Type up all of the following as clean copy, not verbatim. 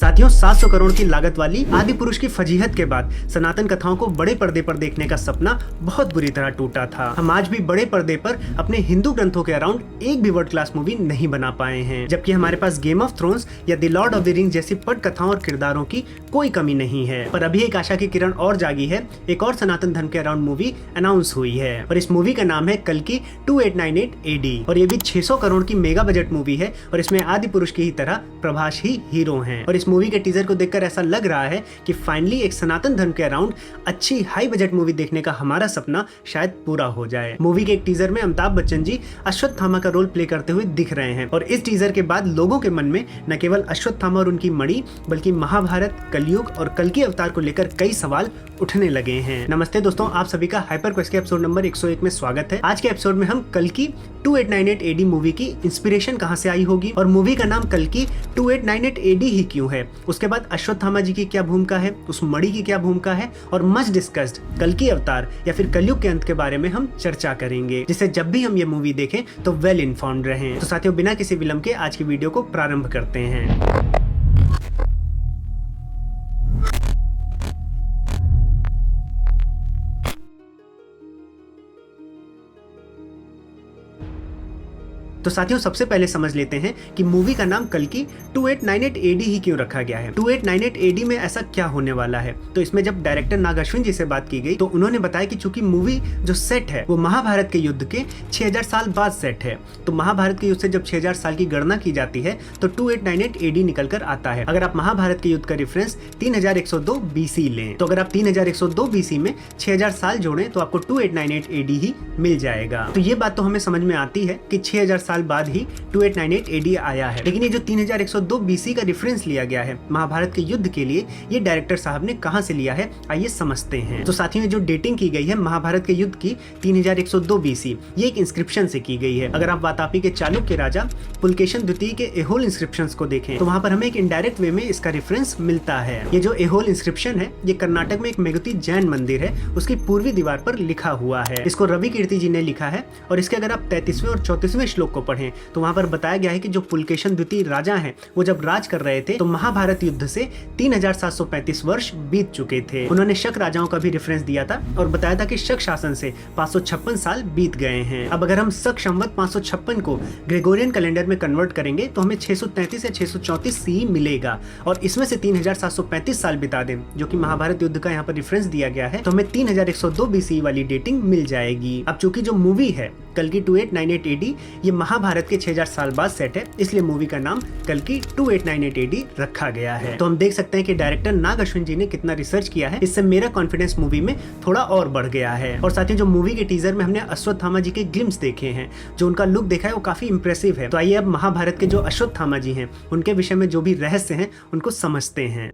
साथियों 700 करोड़ की लागत वाली आदि पुरुष की फजीहत के बाद सनातन कथाओं को बड़े पर्दे पर देखने का सपना बहुत बुरी तरह टूटा था। हम आज भी बड़े पर्दे पर अपने हिंदू ग्रंथों के अराउंड एक भी वर्ल्ड क्लास मूवी नहीं बना पाए हैं, जबकि हमारे पास गेम ऑफ थ्रोन्स या the Lord of the rings जैसी पट कथाओं और किरदारों की कोई कमी नहीं है। पर अभी एक आशा की किरण और जागी है। एक और सनातन धर्म के अराउंड मूवी अनाउंस हुई है और इस मूवी का नाम है कल्कि 2898 AD और ये भी 600 करोड़ की मेगा बजट मूवी है और इसमें आदि पुरुष की ही तरह प्रभास ही हीरो हैं। और इस मूवी के टीजर को देखकर ऐसा लग रहा है कि फाइनली एक सनातन धर्म के अराउंड अच्छी हाई बजट मूवी देखने का हमारा सपना शायद पूरा हो जाए। मूवी के एक टीजर में अमिताभ बच्चन जी अश्वत्थामा का रोल प्ले करते हुए दिख रहे हैं और इस टीजर के बाद लोगों के मन में न केवल अश्वत्थामा और उनकी मणि बल्कि महाभारत, कलयुग और कल्कि अवतार को लेकर कई सवाल उठने लगे हैं। नमस्ते दोस्तों, आप सभी का हाइपर क्वेस्ट के एपिसोड नंबर 101 में स्वागत है। आज के एपिसोड में हम कल्कि 2898 AD मूवी की इंस्पिरेशन कहां से आई होगी और मूवी का नाम कल्कि 2898 AD ही क्यों है, उसके बाद अश्वत्थामा जी की क्या भूमिका है, उस मणि की क्या भूमिका है और मच डिस्कस्ड कल्कि अवतार या फिर कलयुग के अंत के बारे में हम चर्चा करेंगे, जिससे जब भी हम ये मूवी देखें तो वेल इन्फॉर्म्ड रहें। तो साथियों, बिना किसी विलंब के आज की वीडियो को प्रारंभ करते हैं। तो साथियों, सबसे पहले समझ लेते हैं कि मूवी का नाम कल्कि 2898 AD ही क्यों रखा गया है। 2898 AD में ऐसा क्या होने वाला है। तो इसमें जब डायरेक्टर नाग अश्विन जी से बात की गई तो उन्होंने बताया कि चूंकि मूवी जो सेट है वो महाभारत के युद्ध के 6000 साल बाद सेट है, तो महाभारत के युद्ध से जब 6000 साल की गणना की जाती है तो 2898 AD निकल कर आता है। अगर आप महाभारत के युद्ध का रेफरेंस 3102 BC लें, तो अगर आप 3102 BC में 6000 साल जोड़ें तो आपको 2898 AD ही मिल जाएगा। तो ये बात तो हमें समझ में आती है कि 6000 साल बाद ही 2898 AD आया है, लेकिन ये जो 3102 BC का रेफरेंस लिया गया है महाभारत के युद्ध के लिए, ये डायरेक्टर साहब ने कहां से लिया है आइए समझते हैं। तो साथियों, जो डेटिंग की गई है महाभारत के युद्ध की 3102 BC, ये एक इंस्क्रिप्शन से की गई है। अगर आप वातापी के चालुक्य राजा पुलकेशन द्वितीय के एहोल इंस्क्रिप्शंस को देखें तो वहां पर हमें एक इनडायरेक्ट वे में इसका रेफरेंस मिलता है। ये जो एहोल इंस्क्रिप्शन है ये कर्नाटक में एक मेगुती जैन मंदिर है, उसकी पूर्वी दीवार पर लिखा हुआ है। इसको रवि कीर्ति जी ने लिखा है और इसके अगर आप 33वें और 34वें श्लोक को पढ़ें तो वहां पर बताया गया है कि जो पुलकेशन द्वितीय राजा हैं वो जब राज कर रहे थे तो महाभारत युद्ध से 3735 वर्ष बीत चुके थे। उन्होंने शक राजाओं का भी रेफरेंस दिया था और बताया था कि शक शासन से 556 साल बीत गए हैं। अब अगर हम शक संवत 556 को ग्रेगोरियन कैलेंडर में कन्वर्ट करेंगे तो हमें 633 या 634 CE मिलेगा और इसमें से 3735 साल बिता दें जो कि महाभारत युद्ध का यहाँ पर रेफरेंस दिया गया है तो हमें 3102 BC वाली डेटिंग मिल जाएगी। अब चूंकि जो मूवी है कल्कि 2898 AD ये महाभारत के 6000 साल बाद सेट है, इसलिए मूवी का नाम कल्कि 2898 AD रखा गया है। तो हम देख सकते हैं कि डायरेक्टर नाग अश्विन जी ने कितना रिसर्च किया है, इससे मेरा कॉन्फिडेंस मूवी में थोड़ा और बढ़ गया है। और साथ ही जो मूवी के टीजर में हमने अश्वत्थामा जी के ग्लिम्स देखे हैं, जो उनका लुक देखा है वो काफी इंप्रेसिव है। तो आइए अब महाभारत के जो अश्वत्थामा जी हैं उनके विषय में जो भी रहस्य हैं उनको समझते हैं।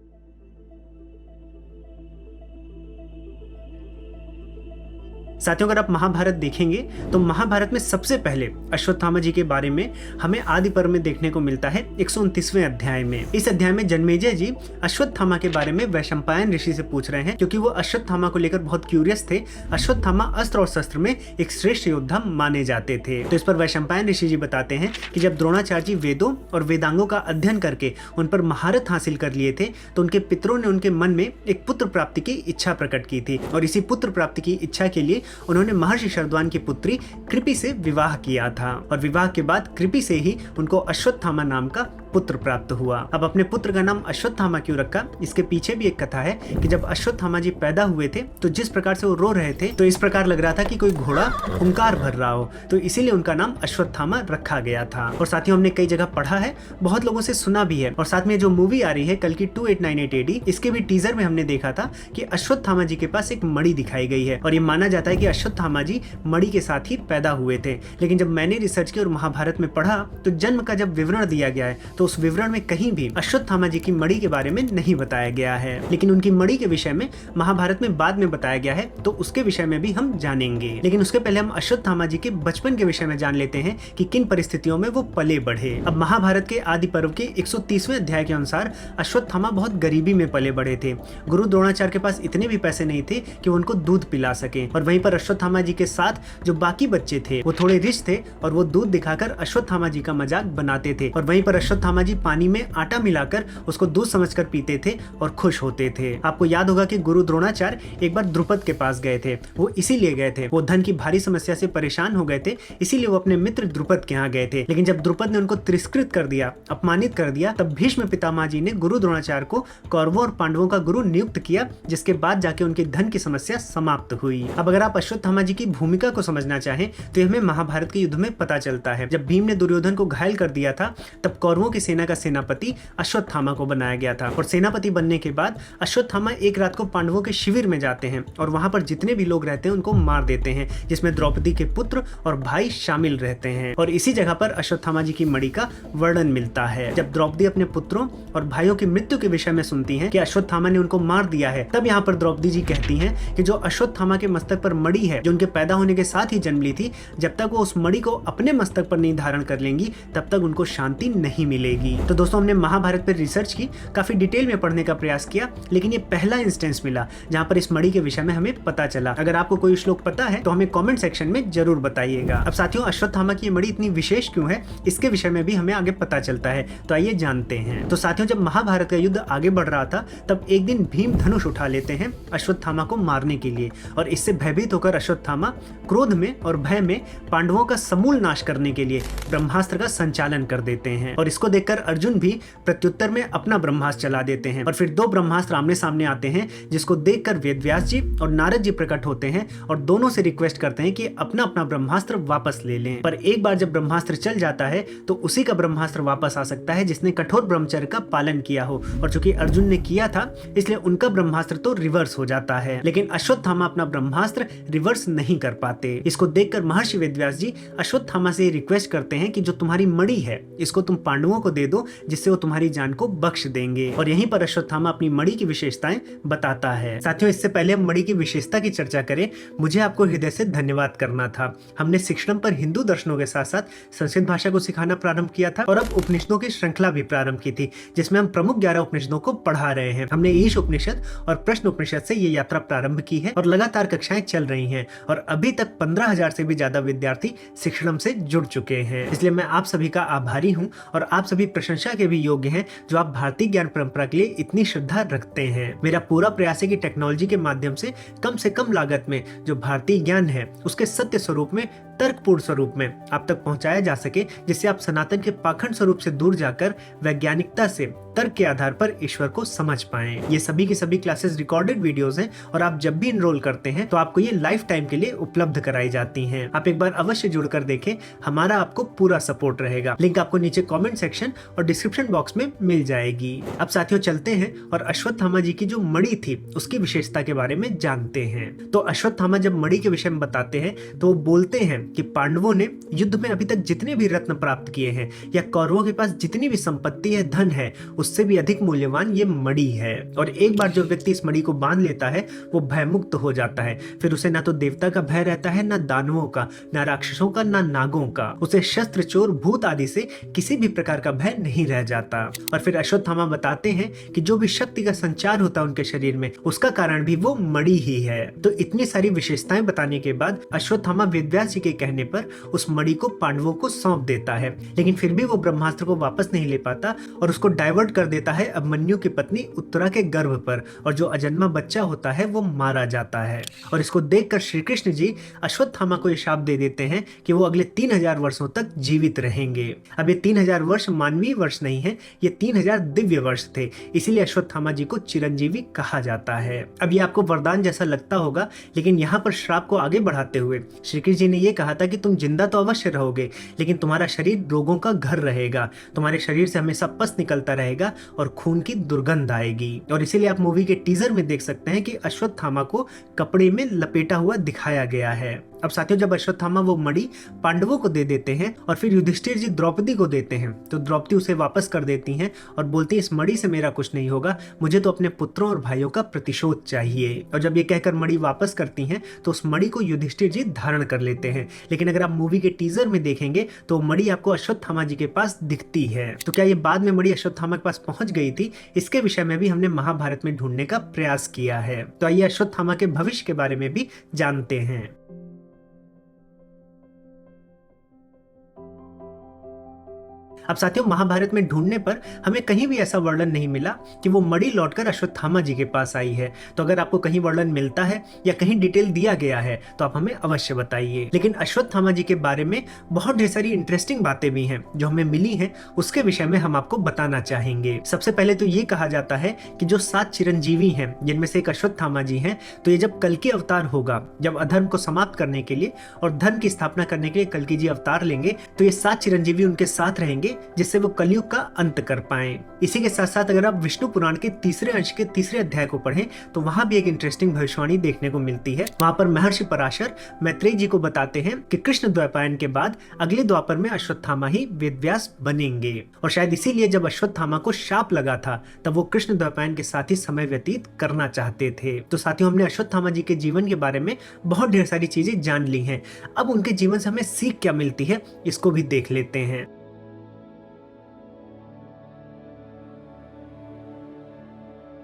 साथियों, अगर आप महाभारत देखेंगे तो महाभारत में सबसे पहले अश्वत्थामा जी के बारे में हमें आदि पर्व में देखने को मिलता है 129वें अध्याय में। इस अध्याय में जन्मेजय जी अश्वत्थामा के बारे में वैशंपायन ऋषि से पूछ रहे हैं क्योंकि वो अश्वत्थामा को लेकर बहुत क्यूरियस थे। अश्वत्थामा अस्त्र और शस्त्र में एक श्रेष्ठ योद्धा माने जाते थे। तो इस पर वैशंपायन ऋषि जी बताते हैं कि जब द्रोणाचार्य जी वेदों और वेदांगों का अध्ययन करके उन पर महारत हासिल कर लिए थे तो उनके पितरों ने उनके मन में एक पुत्र प्राप्ति की इच्छा प्रकट की थी और इसी पुत्र प्राप्ति की इच्छा के लिए उन्होंने महर्षि शरद्वान की पुत्री कृपि से विवाह किया था और विवाह के बाद कृपि से ही उनको अश्वत्थामा नाम का पुत्र प्राप्त हुआ। अब अपने पुत्र का नाम अश्वत्थामा क्यों रखा, इसके पीछे भी एक कथा है कि जब अश्वत्थामा जी पैदा हुए थे तो जिस प्रकार से वो रो रहे थे तो इस प्रकार लग रहा था कि कोई घोड़ा हुंकार भर रहा हो, तो इसीलिए उनका नाम अश्वत्थामा रखा गया था। और साथियों, हमने कई जगह पढ़ा है, बहुत लोगों से सुना भी है और साथ में जो मूवी आ रही है कल्कि 2898 AD, इसके भी टीजर में हमने देखा था कि अश्वत्थामा जी के पास एक मणि दिखाई गई है और ये माना जाता है कि अश्वत्थामा जी मणि के साथ ही पैदा हुए थे। लेकिन जब मैंने रिसर्च की और महाभारत में पढ़ा तो जन्म का जब विवरण दिया गया है तो उस विवरण में कहीं भी अश्वत्थामा जी की मणि के बारे में नहीं बताया गया है, लेकिन उनकी मणि के विषय में महाभारत में बाद में बताया गया है तो उसके विषय में भी हम जानेंगे। लेकिन उसके पहले हम अश्वत्थामा जी के बचपन के विषय में जान लेते हैं कि किन परिस्थितियों में वो पले बढ़े। अब महाभारत के आदि पर्व के 130वें अध्याय के अनुसार अश्वत्थामा बहुत गरीबी में पले बढ़े थे। गुरु द्रोणाचार्य के पास इतने भी पैसे नहीं थे कि उनको दूध पिला सके और वहीं पर अश्वत्थामा जी के साथ जो बाकी बच्चे थे वो थोड़े रिच थे और वो दूध दिखाकर अश्वत्थामा जी का मजाक बनाते थे और वहीं पर अश्वत्थामा अश्वत्थामा जी पानी में आटा मिलाकर उसको दूध समझकर पीते थे और खुश होते थे। आपको याद होगा कि गुरु द्रोणाचार्य एक बार द्रुपद के पास गए थे, वो इसीलिए गए थे, वो धन की भारी समस्या से परेशान हो गए थे, इसीलिए वो अपने मित्र द्रुपद के यहाँ गए थे। लेकिन जब द्रुपद ने उनको तिरस्कृत कर दिया, अपमानित कर दिया, तब भीष्म पितामह जी ने गुरु द्रोणाचार्य को कौरवों और पांडवों का गुरु नियुक्त किया, जिसके बाद जाके उनकी धन की समस्या समाप्त हुई। अब अगर आप अश्वत्थामा जी की भूमिका को समझना चाहें तो हमें महाभारत के युद्ध में पता चलता है। जब भीम ने दुर्योधन को घायल कर दिया था, तब कौरवों की सेना का सेनापति अश्वत्थामा को बनाया गया था, और सेनापति बनने के बाद अश्वत्थामा एक रात को पांडवों के शिविर में जाते हैं और वहां पर जितने भी लोग रहते हैं उनको मार देते हैं, जिसमें द्रौपदी के पुत्र और भाई शामिल रहते हैं। और इसी जगह पर अश्वत्थामा जी की मणि का वर्णन मिलता है। जब द्रौपदी अपने पुत्रों और भाइयों की मृत्यु के विषय में सुनती हैं कि अश्वत्थामा ने उनको मार दिया है, तब यहाँ पर द्रौपदी जी कहती हैं कि जो अश्वत्थामा के मस्तक पर मणि है, जो उनके पैदा होने के साथ ही जन्म ली थी, जब तक वो उस मणि को अपने मस्तक पर नहीं धारण कर लेंगी तब तक उनको शांति नहीं मिलेगी। तो दोस्तों, हमने महाभारत पर रिसर्च की, काफी डिटेल में पढ़ने का प्रयास किया, लेकिन ये पहला इंस्टेंस मिला जहाँ पर इस मणि के विषय में हमें पता चला। अगर आपको कोई श्लोक पता है तो हमें कमेंट सेक्शन में जरूर बताइएगा। अब साथियों, अश्वत्थामा की ये मणि इतनी विशेष क्यों है, इसके विषय में भी हमें आगे पता चलता है, तो आइए जानते हैं। तो साथियों, जब महाभारत का युद्ध आगे बढ़ रहा था, तब एक दिन भीम धनुष उठा लेते हैं अश्वत्थामा को मारने के लिए, और इससे भयभीत होकर अश्वत्थामा क्रोध में और भय में पांडवों का समूल नाश करने के लिए ब्रह्मास्त्र का संचालन कर देते हैं। और इसको देखकर अर्जुन भी प्रत्युत्तर में अपना ब्रह्मास्त्र चला देते हैं, और फिर दो ब्रह्मास्त्र आमने सामने आते हैं, जिसको देखकर वेदव्यास जी और नारद जी प्रकट होते हैं और दोनों से रिक्वेस्ट करते हैं कि अपना अपना ब्रह्मास्त्र वापस ले लें। पर एक बार जब ब्रह्मास्त्र चल जाता है तो उसी का ब्रह्मास्त्र वापस आ सकता है जिसने कठोर ब्रह्मचर्य का पालन किया हो, और चूंकि अर्जुन ने किया था इसलिए उनका ब्रह्मास्त्र तो रिवर्स हो जाता है, लेकिन अश्वत्थामा अपना ब्रह्मास्त्र रिवर्स नहीं कर पाते। इसको देखकर महर्षि वेदव्यास जी अश्वत्थामा से रिक्वेस्ट करते हैं कि जो तुम्हारी मणि है इसको तुम पांडवों को दे दो, जिससे वो तुम्हारी जान को बख्श देंगे। और यहीं पर अश्वत्थामा अपनी मणि की विशेषताएं बताता है। साथियों, इससे पहले हम मणि की विशेषता की चर्चा करें, मुझे आपको हृदय से धन्यवाद करना था। हमने शिक्षणम पर हिंदू दर्शनों के साथ साथ संस्कृत भाषा को सिखाना प्रारंभ किया था, और अब उपनिषदों की श्रृंखला भी प्रारंभ की थी, जिसमें हम प्रमुख 11 उपनिषदों को पढ़ा रहे हैं। हमने ईश उपनिषद और प्रश्न उपनिषद से ये यात्रा प्रारंभ की है और लगातार कक्षाएं चल रही हैं, और अभी तक 15,000 से भी ज्यादा विद्यार्थी शिक्षणम से जुड़ चुके हैं। इसलिए मैं आप सभी का आभारी हूँ, और आप सभी प्रशंसा के भी योग्य हैं जो आप भारतीय ज्ञान परंपरा के लिए इतनी श्रद्धा रखते हैं। मेरा पूरा प्रयास है कि टेक्नोलॉजी के माध्यम से कम लागत में जो भारतीय ज्ञान है उसके सत्य स्वरूप में, तर्कपूर्ण स्वरूप में आप तक पहुंचाया जा सके, जिससे आप सनातन के पाखंड स्वरूप से दूर जाकर वैज्ञानिकता से तर्क के आधार पर ईश्वर को समझ पाएं। ये सभी की सभी क्लासेस रिकॉर्डेड वीडियोस हैं, और आप जब भी इनरोल करते हैं तो आपको ये लाइफ टाइम के लिए उपलब्ध कराई जाती हैं। आप एक बार अवश्य जुड़कर देखें, हमारा आपको पूरा सपोर्ट रहेगा। लिंक आपको नीचे कमेंट सेक्शन और डिस्क्रिप्शन बॉक्स में मिल जाएगी। अब साथियों, चलते हैं और अश्वत्थामा जी की जो मणि थी उसकी विशेषता के बारे में जानते हैं। तो अश्वत्थामा जब मणि के विषय में बताते हैं तो वो बोलते हैं कि पांडवों ने युद्ध में अभी तक जितने भी रत्न प्राप्त किए हैं, या कौरवों के पास जितनी भी संपत्ति है, धन है, उससे भी अधिक मूल्यवान ये मणि है। और एक बार जो व्यक्ति इस मणि को बांध लेता है वो भयमुक्त हो जाता है। फिर उसे ना तो देवता का भय रहता है, ना दानवों का, ना राक्षसों का, ना नागों का। उसे शस्त्र, चोर, भूत आदि से किसी भी प्रकार का भय नहीं रह जाता। और फिर अश्वत्थामा बताते हैं कि जो भी शक्ति का संचार होता है उनके शरीर में, उसका कारण भी वो मणि ही है। तो इतनी सारी विशेषताएं बताने के बाद अश्वत्थामा वेदव्यास जी के कहने पर उस मणि को पांडवों को सौंप देता है, लेकिन फिर भी वो ब्रह्मास्त्र को वापस नहीं ले पाता और उसको डाइवर्ट कर देता है अभिमन्यु की पत्नी उत्तरा के गर्भ पर, और जो अजन्मा बच्चा होता है वो मारा जाता है। और इसको देखकर श्री कृष्ण जी अश्वत्थामा को ये शाप दे देते हैं कि वो अगले 3000 वर्षों तक जीवित रहेंगे। अब ये 3000 वर्ष मानवीय वर्ष नहीं है, ये 3000 दिव्य वर्ष थे, इसीलिए अश्वत्थामा जी को चिरंजीवी कहा जाता है। अब ये आपको वरदान जैसा लगता होगा, लेकिन यहाँ पर श्राप को आगे बढ़ाते हुए श्री कृष्ण जी ने ये कहा था कि तुम जिंदा तो अवश्य रहोगे, लेकिन तुम्हारा शरीर रोगों का घर रहेगा, तुम्हारे शरीर से हमेशा पस निकलता रहेगा और खून की दुर्गंध आएगी। और इसीलिए आप मूवी के टीजर में देख सकते हैं कि अश्वत्थामा को कपड़े में लपेटा हुआ दिखाया गया है। अब साथियों, जब अश्वत्थामा वो मणि पांडवों को दे देते हैं और फिर युधिष्ठिर जी द्रौपदी को देते हैं, तो द्रौपदी उसे वापस कर देती हैं और बोलती है इस मणि से मेरा कुछ नहीं होगा, मुझे तो अपने पुत्रों और भाइयों का प्रतिशोध चाहिए। और जब ये कहकर मणि वापस करती हैं तो उस मणि को युधिष्ठिर जी धारण कर लेते हैं। लेकिन अगर आप मूवी के टीजर में देखेंगे तो मणि आपको अश्वत्थामा जी के पास दिखती है। तो क्या ये बाद में मणि अश्वत्थामा के पास पहुंच गई थी, इसके विषय में भी हमने महाभारत में ढूंढने का प्रयास किया है। तो आइए अश्वत्थामा के भविष्य के बारे में भी जानते हैं। अब साथियों, महाभारत में ढूंढने पर हमें कहीं भी ऐसा वर्णन नहीं मिला कि वो मणि लौटकर अश्वत्थामा जी के पास आई है। तो अगर आपको कहीं वर्णन मिलता है या कहीं डिटेल दिया गया है तो आप हमें अवश्य बताइए। लेकिन अश्वत्थामा जी के बारे में बहुत ढेर सारी इंटरेस्टिंग बातें भी हैं जो हमें मिली हैं, उसके विषय में हम आपको बताना चाहेंगे। सबसे पहले तो ये कहा जाता है कि जो 7 चिरंजीवी हैं जिनमें से एक अश्वत्थामा जी हैं, तो ये जब कल्कि अवतार होगा, जब अधर्म को समाप्त करने के लिए और धर्म की स्थापना करने के लिए कल्कि जी अवतार लेंगे, तो ये 7 चिरंजीवी उनके साथ रहेंगे जिससे वो कलयुग का अंत कर पाए। इसी के साथ साथ अगर आप विष्णु पुराण के तीसरे अंश के तीसरे अध्याय को पढ़ें तो वहां भी एक इंटरेस्टिंग भविष्यवाणी देखने को मिलती है। वहां पर महर्षि पराशर मैत्रेय जी को बताते हैं कि कृष्ण द्वैपायन के बाद अगले द्वापर में अश्वत्थामा ही वेदव्यास बनेंगे, और शायद इसीलिए जब अश्वत्थामा को शाप लगा था तब वो कृष्ण द्वैपायन के साथ ही समय व्यतीत करना चाहते थे। तो साथियों, हमने अश्वत्थामा जी के जीवन के बारे में बहुत ढेर सारी चीजें जान ली हैं। अब उनके जीवन से हमें सीख क्या मिलती है, इसको भी देख लेते हैं।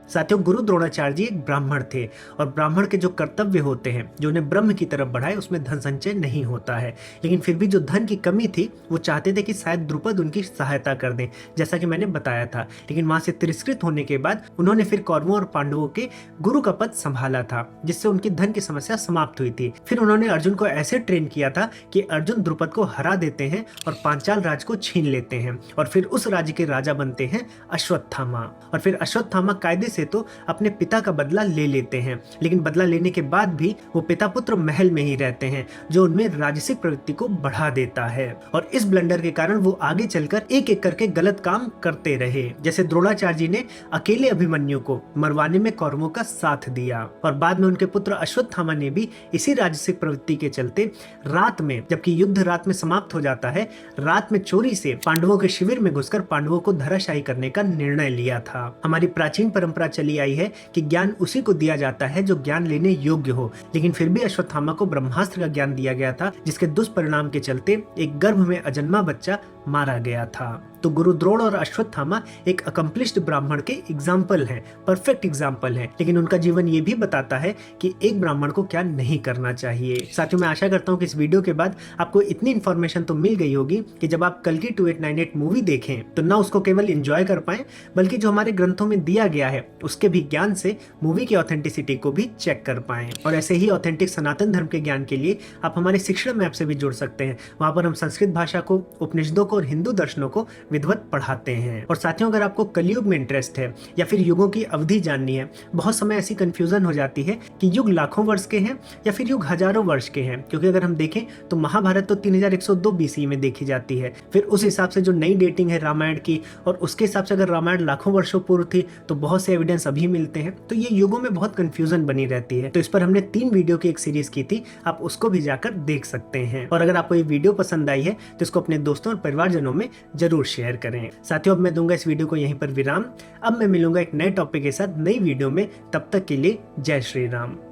साथियों, गुरु द्रोणाचार्य जी एक ब्राह्मण थे, और ब्राह्मण के जो कर्तव्य होते हैं जो उन्हें ब्रह्म की तरफ बढ़ाए, उसमें धन संचय नहीं होता है। लेकिन फिर भी जो धन की कमी थी वो चाहते थे कि शायद द्रुपद उनकी सहायता कर दें, जैसा कि मैंने बताया था। लेकिन वहां से तिरस्कृत होने के बाद उन्होंने फिर कौरवों और पांडवों के गुरु का पद संभाला था, जिससे उनकी धन की समस्या समाप्त हुई थी। फिर उन्होंने अर्जुन को ऐसे ट्रेन किया था कि अर्जुन द्रुपद को हरा देते हैं और पांचाल राज को छीन लेते हैं, और फिर उस राज्य के राजा बनते हैं अश्वत्थामा। और फिर अश्वत्थामा कायदे से तो अपने पिता का बदला ले लेते हैं, लेकिन बदला लेने के बाद भी वो पिता पुत्र महल में ही रहते हैं, जो उनमें राजसिक प्रवृत्ति को बढ़ा देता है। और इस ब्लंडर के कारण वो आगे चलकर एक एक करके गलत काम करते रहे। जैसे द्रोणाचार्य जी ने अकेले अभिमन्यु को मरवाने में कौरवों का साथ दिया, और बाद में उनके पुत्र अश्वत्थामा ने भी इसी राजसिक प्रवृत्ति के चलते रात में, जबकि युद्ध रात में समाप्त हो जाता है, रात में चोरी से पांडवों के शिविर में घुसकर पांडवों को धराशायी करने का निर्णय लिया था। हमारी प्राचीन परंपरा चली आई है कि ज्ञान उसी को दिया जाता है जो ज्ञान लेने योग्य हो, लेकिन फिर भी अश्वत्थामा को ब्रह्मास्त्र का ज्ञान दिया गया था, जिसके दुष्परिणाम के चलते एक गर्भ में अजन्मा बच्चा मारा गया था। तो गुरु द्रोण और अश्वत्थामा एक अकम्प्लिश्ड ब्राह्मण के एग्जाम्पल हैं, परफेक्ट एग्जाम्पल हैं, लेकिन उनका जीवन ये भी बताता है कि एक ब्राह्मण को क्या नहीं करना चाहिए। साथियों, मैं आशा करता हूँ कि इस वीडियो के बाद आपको इतनी इन्फॉर्मेशन तो मिल गई होगी कि जब आप कल्कि 2898 मूवी देखें तो ना उसको केवल एंजॉय कर पाए, बल्कि जो हमारे ग्रंथों में दिया गया है उसके भी ज्ञान से मूवी की ऑथेंटिसिटी को भी चेक कर पाए। और ऐसे ही ऑथेंटिक सनातन धर्म के ज्ञान के लिए आप हमारे शिक्षण ऐप से भी जुड़ सकते हैं। वहां पर हम संस्कृत भाषा को, उपनिषदों को और हिंदू दर्शनों को विधिवत पढ़ाते हैं। और साथियों, अगर आपको कलयुग में इंटरेस्ट है या फिर युगों की अवधि जाननी है, बहुत समय ऐसी कंफ्यूजन हो जाती है कि युग लाखों वर्ष के हैं या फिर युग हजारों वर्ष के हैं, क्योंकि अगर हम देखें तो महाभारत तो 3102 BC में देखी जाती है। फिर उस हिसाब से जो नई डेटिंग है रामायण की, और उसके हिसाब से अगर रामायण लाखों वर्षों पूर्व थी तो बहुत से एविडेंस अभी मिलते हैं। तो ये युगों में बहुत कंफ्यूजन बनी रहती है। तो इस पर हमने 3 वीडियो की एक सीरीज की थी, आप उसको भी जाकर देख सकते हैं। और अगर आपको ये वीडियो पसंद आई है तो इसको अपने दोस्तों और परिवारजनों में जरूर शेयर करें। साथियों, अब मैं दूंगा इस वीडियो को यहीं पर विराम। अब मैं मिलूंगा एक नए टॉपिक के साथ नई वीडियो में। तब तक के लिए जय श्री राम।